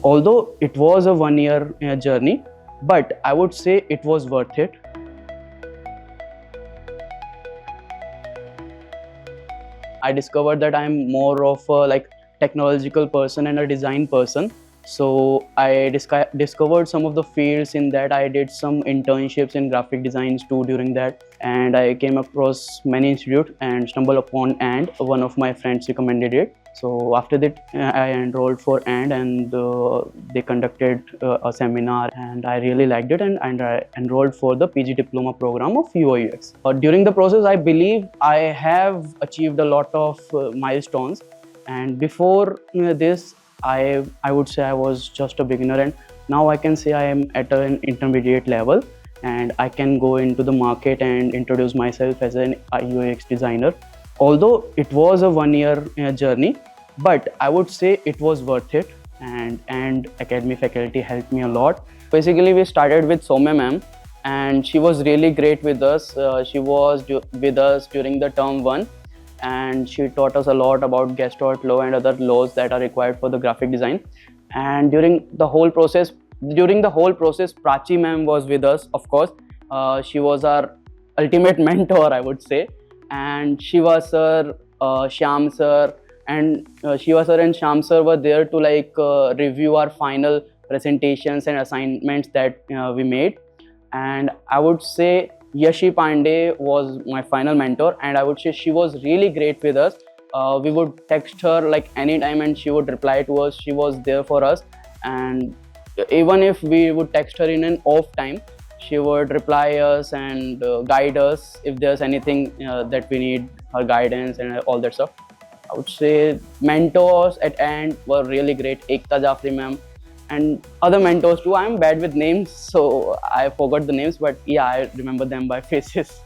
Although it was a 1 year journey, but I would say it was worth it. I discovered that I'm more of a technological person and a design person. So I discovered some of the fields in that. I did some internships in graphic designs too during that, and I came across many institutes and stumbled upon and one of my friends recommended it. So after that, I enrolled for and they conducted a seminar, and I really liked it, and I enrolled for the PG Diploma program of UI UX. During the process, I believe I have achieved a lot of milestones, and before this, I would say I was just a beginner, and now I can say I am at an intermediate level, and I can go into the market and introduce myself as an UX designer. Although it was a 1 year journey, but I would say it was worth it, and academy faculty helped me a lot. Basically, we started with Soumya ma'am, and she was really great with us. She was with us during the term 1, and she taught us a lot about Gestalt law and other laws that are required for the graphic design. And during the whole process, Prachi ma'am was with us, of course. She was our ultimate mentor, I would say. And Shiva sir, Shyam sir, and Shiva sir and Shyam sir were there to review our final presentations and assignments that we made. And I would say Yashi Pandey was my final mentor, and I would say she was really great with us. We would text her like anytime, and she would reply to us. She was there for us, and even if we would text her in an off time, she would reply us and guide us if there's anything that we need her guidance and all that stuff. I would say mentors at end were really great. Ekta Jafri ma'am and other mentors too. I'm bad with names, so I forgot the names, but yeah, I remember them by faces.